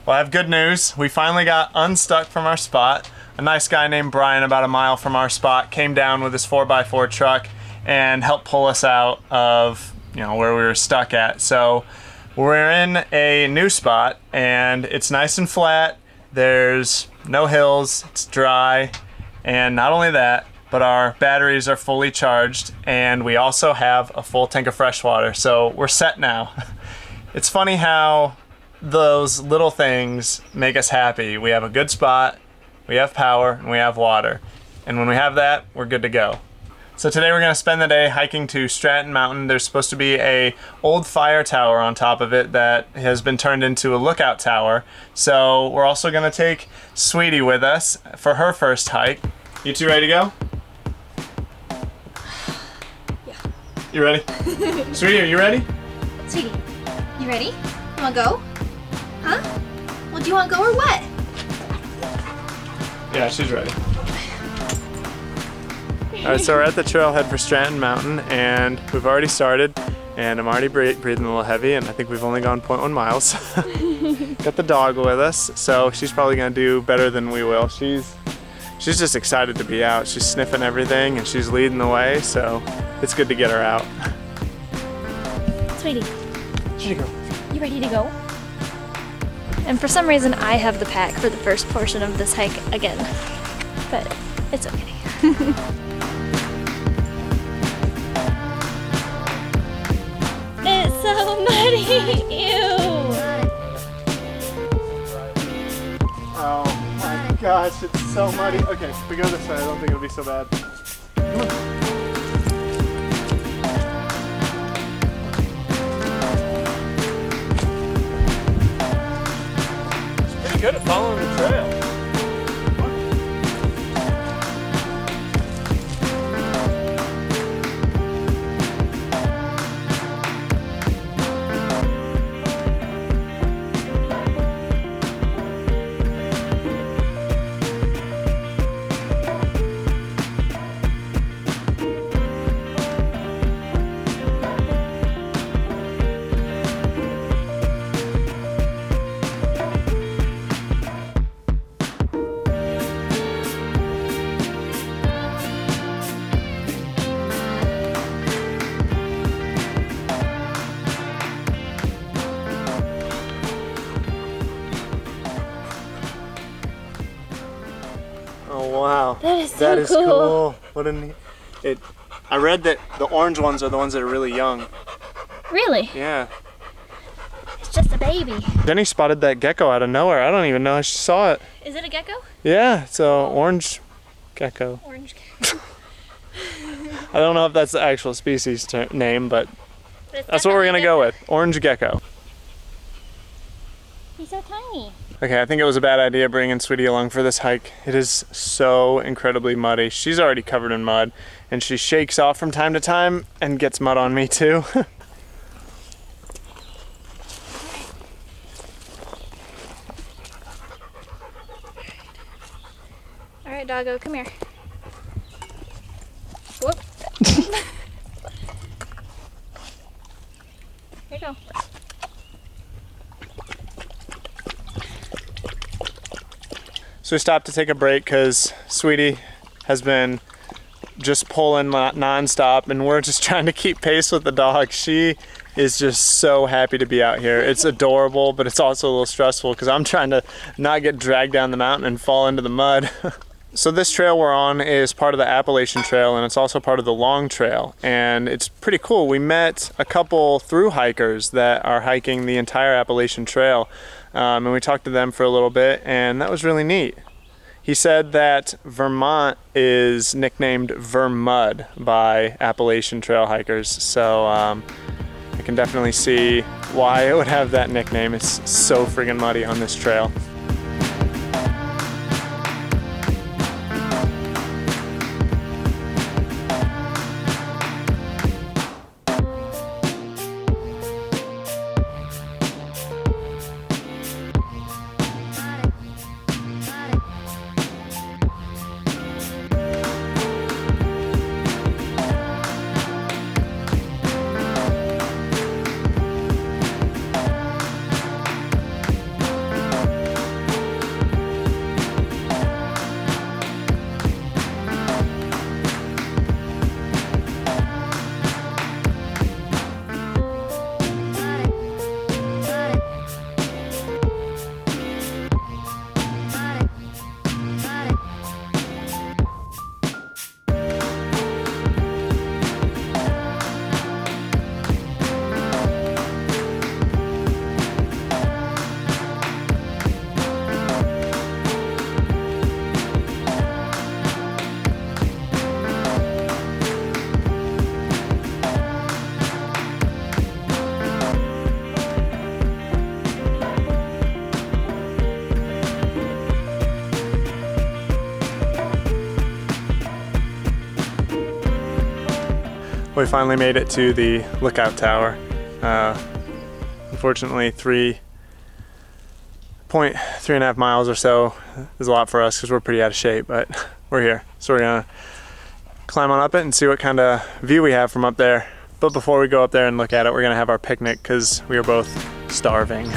Well, I have good news. We finally got unstuck from our spot. A nice guy named Brian, about a mile from our spot, came down with his 4x4 truck and helped pull us out of, where we were stuck at. So we're in a new spot and it's nice and flat. There's no hills, it's dry. And not only that, but our batteries are fully charged and we also have a full tank of fresh water. So we're set now. It's funny how those little things make us happy. We have a good spot, we have power, and we have water. And when we have that, we're good to go. So today we're gonna spend the day hiking to Stratton Mountain. There's supposed to be a old fire tower on top of it that has been turned into a lookout tower. So we're also gonna take Sweetie with us for her first hike. You two ready to go? Yeah. You ready? Sweetie, are you ready? Sweetie, you ready? You wanna go? Huh? Well, do you want to go or what? Yeah, she's ready. Alright, so we're at the trailhead for Stratton Mountain and we've already started and I'm already breathing a little heavy and I think we've only gone 0.1 miles. Got the dog with us, so she's probably going to do better than we will. She's just excited to be out. She's sniffing everything and she's leading the way, so it's good to get her out. Sweetie, She's go. you ready to go? And for some reason, I have the pack for the first portion of this hike again, but it's okay. It's so muddy, ew! Oh my gosh, it's so muddy. Okay, if we go this way, I don't think it'll be so bad. Good at following the trail. Oh wow. That is so That is cool. cool. What a neat. I read that the orange ones are the ones that are really young. Really? Yeah. It's just a baby. Jenny spotted that gecko out of nowhere. I don't even know she saw it. Is it a gecko? Yeah, it's a orange gecko. Orange gecko. I don't know if that's the actual species name, but But that's what we're gonna go with. Orange gecko. He's so tiny. Okay, I think it was a bad idea bringing Sweetie along for this hike. It is so incredibly muddy. She's already covered in mud, and she shakes off from time to time and gets mud on me too. All right, doggo, come here. Whoop. Here you go. So we stopped to take a break because Sweetie has been just pulling non-stop and we're just trying to keep pace with the dog. She is just so happy to be out here. It's adorable, but it's also a little stressful because I'm trying to not get dragged down the mountain and fall into the mud. So this trail we're on is part of the Appalachian Trail and it's also part of the Long Trail, and it's pretty cool. We met a couple thru hikers that are hiking the entire Appalachian Trail, and we talked to them for a little bit, and that was really neat. He said that Vermont is nicknamed Vermud by Appalachian Trail hikers, so I can definitely see why it would have that nickname. It's so friggin' muddy on this trail. We finally made it to the lookout tower. Unfortunately, 3.5 miles or so is a lot for us because we're pretty out of shape, but we're here. So we're gonna climb on up it and see what kind of view we have from up there. But before we go up there and look at it, we're gonna have our picnic because we are both starving.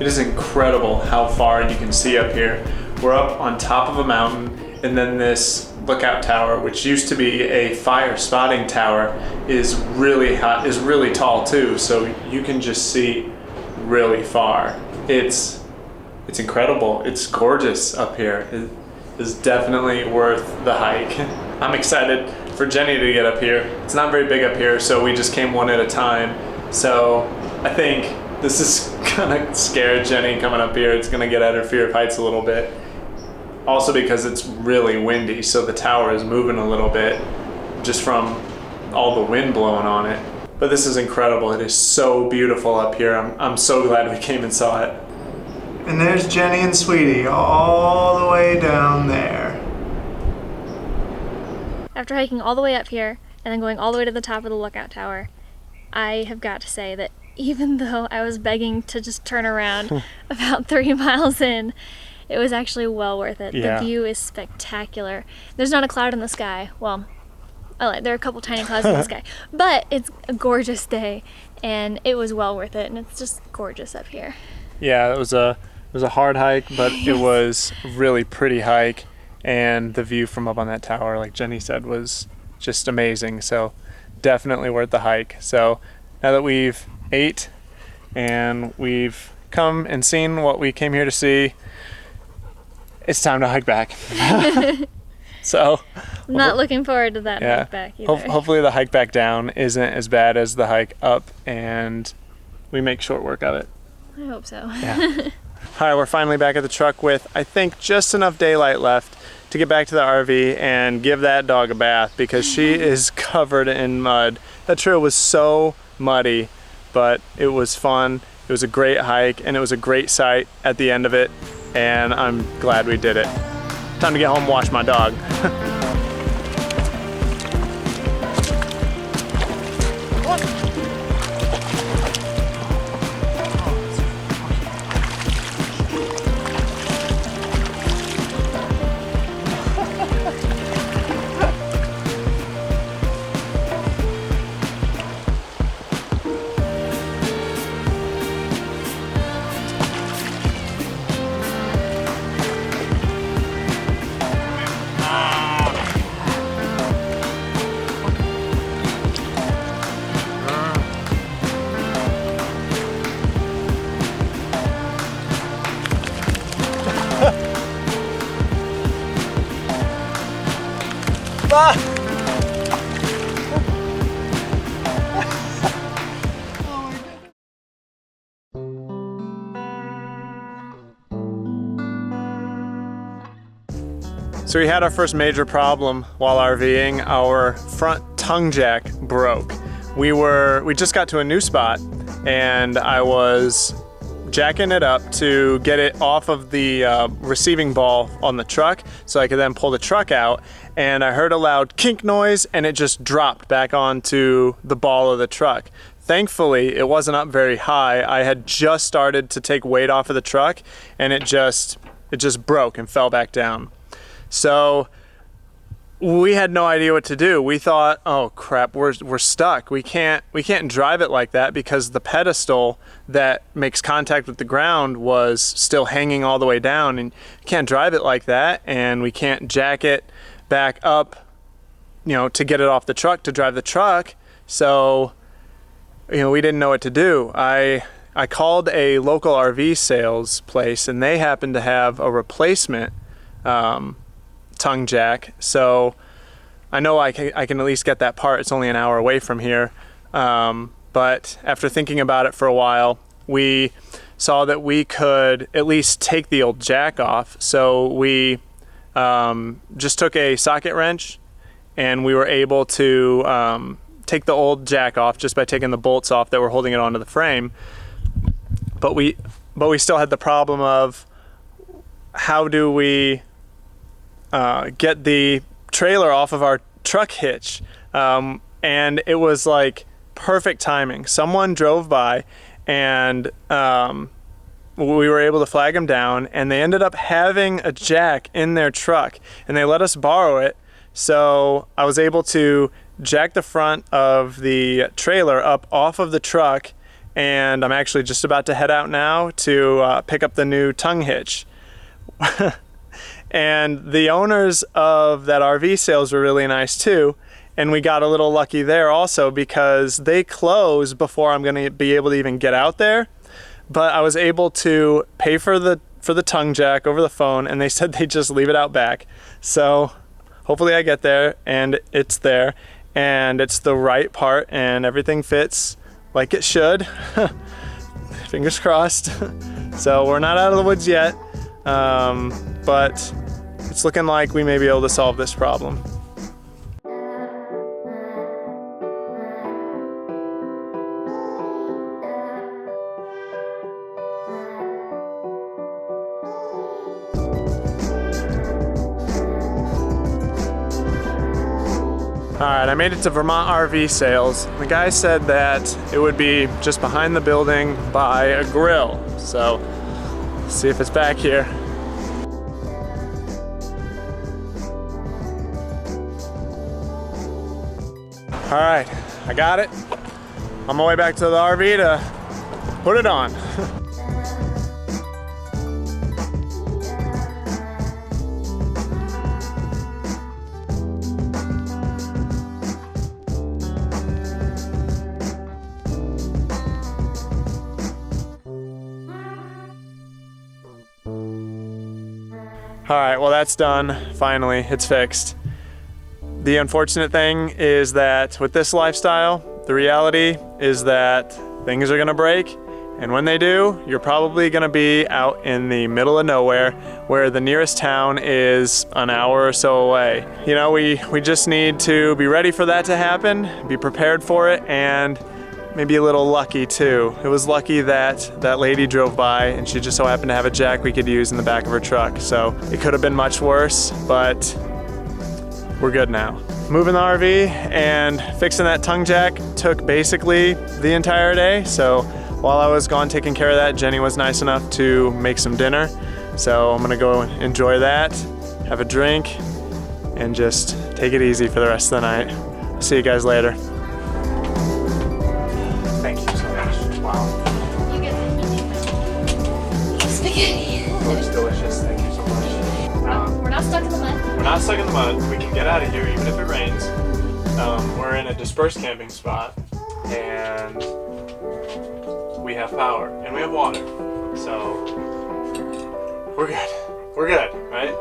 It is incredible how far you can see up here. We're up on top of a mountain, and then this lookout tower, which used to be a fire spotting tower, is really tall too, so you can just see really far. It's incredible. It's gorgeous up here. It is definitely worth the hike. I'm excited for Jenny to get up here. It's not very big up here, so we just came one at a time. So I think this is gonna scare Jenny coming up here. It's gonna get at her fear of heights a little bit. Also because it's really windy, so the tower is moving a little bit just from all the wind blowing on it. But this is incredible. It is so beautiful up here. I'm so glad we came and saw it. And there's Jenny and Sweetie all the way down there. After hiking all the way up here and then going all the way to the top of the lookout tower, I have got to say that even though I was begging to just turn around about 3 miles in, it was actually well worth it. Yeah. The view is spectacular. There's not a cloud in the sky. Well, there are a couple tiny clouds in the sky, but it's a gorgeous day, and it was well worth it, and it's just gorgeous up here. Yeah, it was a hard hike, but it was a really pretty hike, and the view from up on that tower, like Jenny said, was just amazing. So definitely worth the hike. So now that we've ate and we've come and seen what we came here to see, it's time to hike back. So I'm not looking forward to that yeah, hike back either. Hopefully the hike back down isn't as bad as the hike up, and we make short work of it. I hope so. Yeah. All right, we're finally back at the truck with, I think, just enough daylight left to get back to the RV and give that dog a bath because she is covered in mud. That trail was so muddy, but it was fun. It was a great hike, and it was a great sight at the end of it, and I'm glad we did it. Time to get home and wash my dog. So we had our first major problem while RVing. Our front tongue jack broke. We just got to a new spot, and I was jacking it up to get it off of the receiving ball on the truck so I could then pull the truck out, and I heard a loud kink noise and it just dropped back onto the ball of the truck. Thankfully, it wasn't up very high. I had just started to take weight off of the truck and it just broke and fell back down. So we had no idea what to do. We thought, oh crap, we're stuck. We can't drive it like that because the pedestal that makes contact with the ground was still hanging all the way down, and you can't drive it like that, and we can't jack it back up, to get it off the truck to drive the truck. So, we didn't know what to do. I called a local RV sales place, and they happened to have a replacement tongue jack, so I know I can at least get that part. It's only an hour away from here, but after thinking about it for a while, we saw that we could at least take the old jack off. So we just took a socket wrench, and we were able to take the old jack off just by taking the bolts off that were holding it onto the frame. But we still had the problem of how do we get the trailer off of our truck hitch, and it was like perfect timing. Someone drove by, and we were able to flag them down, and they ended up having a jack in their truck, and they let us borrow it. So I was able to jack the front of the trailer up off of the truck, and I'm actually just about to head out now to pick up the new tongue hitch. And the owners of that RV sales were really nice too, and we got a little lucky there also because they close before I'm going to be able to even get out there. But I was able to pay for the tongue jack over the phone, and they said they just leave it out back. So hopefully I get there and it's there, and it's the right part, and everything fits like it should. Fingers crossed. So we're not out of the woods yet, but it's looking like we may be able to solve this problem. Alright, I made it to Vermont RV sales. The guy said that it would be just behind the building by a grill. So, let's see if it's back here. Alright, I got it. On my way back to the RV to put it on. Alright, well that's done. Finally, it's fixed. The unfortunate thing is that with this lifestyle, the reality is that things are gonna break, and when they do, you're probably gonna be out in the middle of nowhere where the nearest town is an hour or so away. We just need to be ready for that to happen, be prepared for it, and maybe a little lucky too. It was lucky that that lady drove by and she just so happened to have a jack we could use in the back of her truck. So it could have been much worse, but we're good now. Moving the RV and fixing that tongue jack took basically the entire day. So while I was gone taking care of that, Jenny was nice enough to make some dinner. So I'm gonna go enjoy that, have a drink, and just take it easy for the rest of the night. See you guys later. Thank you so much. Wow. You get the spaghetti. Looks delicious. Thank you so much. We're not stuck in the mud. We're not stuck in the mud. We can get out of here even if it rains. We're in a dispersed camping spot, and we have power and we have water. So we're good. We're good, right?